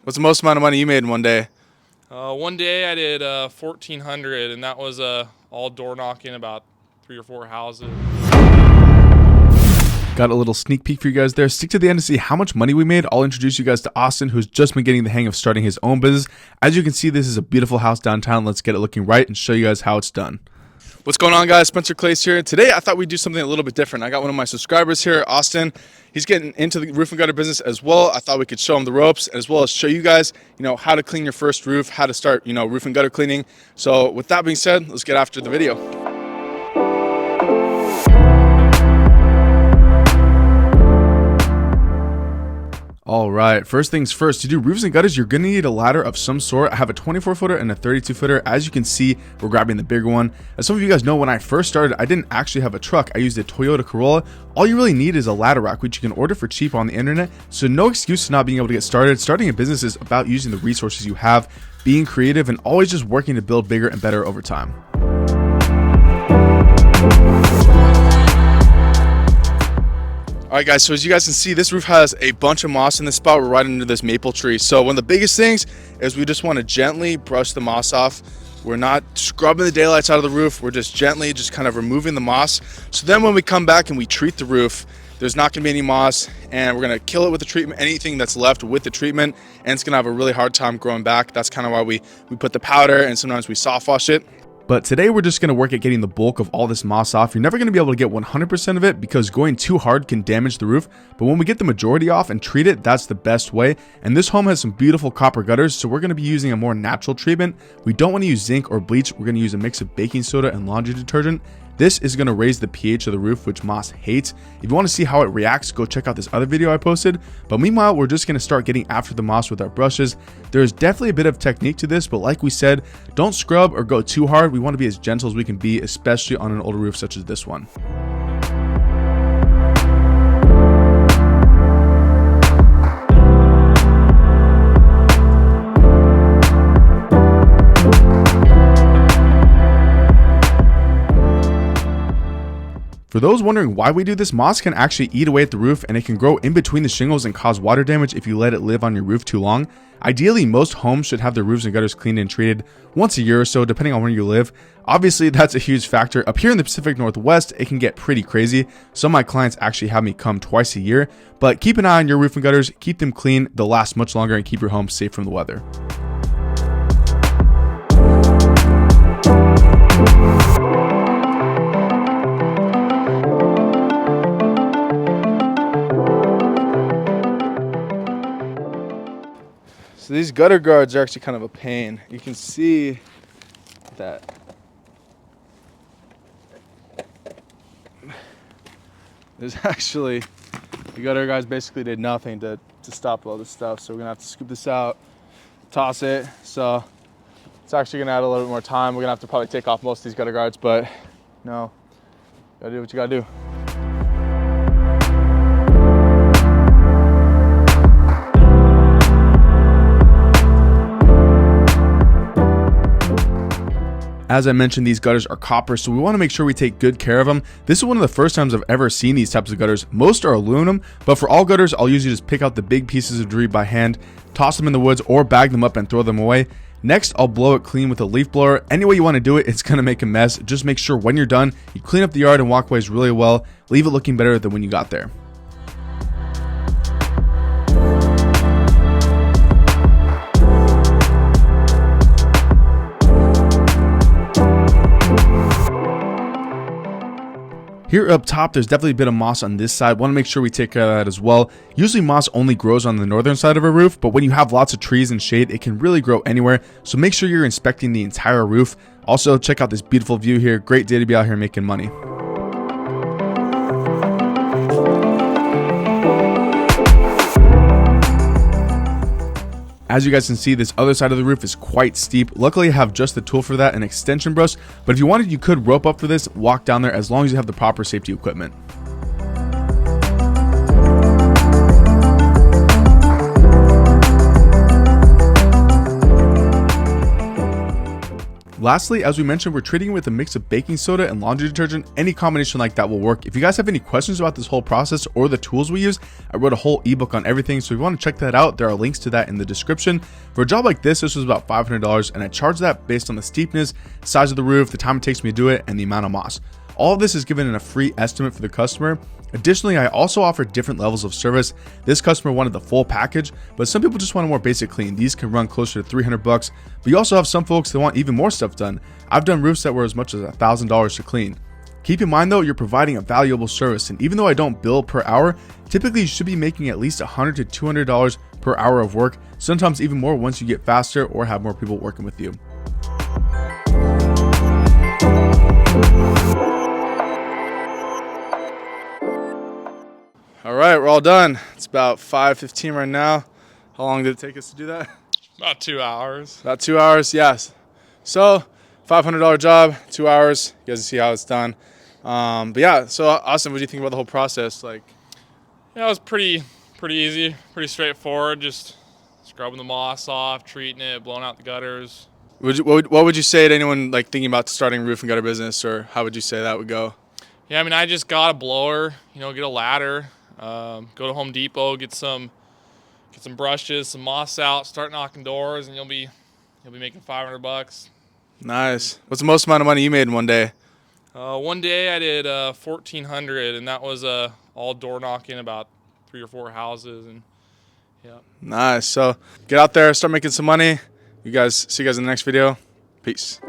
What's the most amount of money you made in one day? One day I did 1,400, and that was all door knocking about 3 or 4 houses. Got a little sneak peek for you guys there. Stick to the end to see how much money we made. I'll introduce you guys to Austin, who's just been getting the hang of starting his own business. As you can see, this is a beautiful house downtown. Let's get it looking right and show you guys how it's done. What's going on, guys? Spencer Clace here. Today I thought we'd do something a little bit different. I got one of my subscribers here, Austin. He's getting into the roof and gutter business as well. I thought we could show him the ropes as well as show you guys, how to clean your first roof, how to start, roof and gutter cleaning. So with that being said, let's get after the video. All right, first things first, to do roofs and gutters, you're gonna need a ladder of some sort. I have a 24-footer and a 32-footer. As you can see, we're grabbing the bigger one. As some of you guys know, when I first started, I didn't actually have a truck. I used a Toyota Corolla. All you really need is a ladder rack, which you can order for cheap on the internet. So no excuse to not being able to get started. Starting a business is about using the resources you have, being creative, and always just working to build bigger and better over time. All right, guys, so as you guys can see, this roof has a bunch of moss in this spot. We're right under this maple tree. So one of the biggest things is we just want to gently brush the moss off. We're not scrubbing the daylights out of the roof. We're just gently kind of removing the moss. So then when we come back and we treat the roof, there's not gonna be any moss, and we're gonna kill it with the treatment, anything that's left with the treatment, and it's gonna have a really hard time growing back. That's kind of why we put the powder, and sometimes we soft wash it. But today we're just going to work at getting the bulk of all this moss off. You're never going to be able to get 100% of it because going too hard can damage the roof. But when we get the majority off and treat it, that's the best way. And this home has some beautiful copper gutters, so we're going to be using a more natural treatment. We don't want to use zinc or bleach. We're going to use a mix of baking soda and laundry detergent. This is going to raise the pH of the roof, which moss hates. If you want to see how it reacts, go check out this other video I posted. But meanwhile, we're just going to start getting after the moss with our brushes. There's definitely a bit of technique to this, but like we said, don't scrub or go too hard. We want to be as gentle as we can be, especially on an older roof such as this one. For those wondering why we do this, moss can actually eat away at the roof, and it can grow in between the shingles and cause water damage if you let it live on your roof too long. Ideally, most homes should have their roofs and gutters cleaned and treated once a year or so, depending on where you live. Obviously, that's a huge factor. Up here in the Pacific Northwest, it can get pretty crazy. Some of my clients actually have me come twice a year, but keep an eye on your roof and gutters, keep them clean, they'll last much longer, and keep your home safe from the weather. So these gutter guards are actually kind of a pain. You can see that there's actually, the gutter guys basically did nothing to stop all this stuff. So we're gonna have to scoop this out, toss it. So it's actually gonna add a little bit more time. We're gonna have to probably take off most of these gutter guards, but no, gotta do what you gotta do. As I mentioned, these gutters are copper, so we want to make sure we take good care of them. This is one of the first times I've ever seen these types of gutters. Most are aluminum, but for all gutters, I'll usually just pick out the big pieces of debris by hand, toss them in the woods, or bag them up and throw them away. Next, I'll blow it clean with a leaf blower. Any way you want to do it, it's going to make a mess. Just make sure when you're done, you clean up the yard and walkways really well. Leave it looking better than when you got there. Here up top, there's definitely a bit of moss on this side. Want to make sure we take care of that as well. Usually moss only grows on the northern side of a roof, but when you have lots of trees and shade, it can really grow anywhere. So make sure you're inspecting the entire roof. Also, check out this beautiful view here. Great day to be out here making money. As you guys can see, this other side of the roof is quite steep. Luckily, I have just the tool for that, an extension brush. But if you wanted, you could rope up for this, walk down there, as long as you have the proper safety equipment. Lastly, as we mentioned, we're treating it with a mix of baking soda and laundry detergent. Any combination like that will work. If you guys have any questions about this whole process or the tools we use, I wrote a whole ebook on everything. So if you want to check that out, there are links to that in the description. For a job like this was about $500, and I charge that based on the steepness, size of the roof, the time it takes me to do it, and the amount of moss. All of this is given in a free estimate for the customer. Additionally, I also offer different levels of service. This customer wanted the full package, but some people just want a more basic clean. These can run closer to $300, but you also have some folks that want even more stuff done. I've done roofs that were as much as $1,000 to clean. Keep in mind though, you're providing a valuable service, and even though I don't bill per hour, typically you should be making at least $100 to $200 per hour of work, sometimes even more once you get faster or have more people working with you. All right, we're all done. It's about 5:15 right now. How long did it take us to do that? About 2 hours. About 2 hours, yes. So $500 job, 2 hours. You guys can see how it's done. But yeah, so Austin, what do you think about the whole process? Like, Yeah, it was pretty easy, pretty straightforward. Just scrubbing the moss off, treating it, blowing out the gutters. what would you say to anyone like thinking about starting a roof and gutter business, or how would you say that would go? Yeah, I mean, I just got a blower, get a ladder, go to Home Depot, get some brushes, some moss out, start knocking doors, and you'll be making $500. Nice. What's the most amount of money you made in one day? One day I did 1,400, and that was all door knocking, about 3 or 4 houses, and yeah. Nice. So get out there, start making some money. See you guys in the next video. Peace.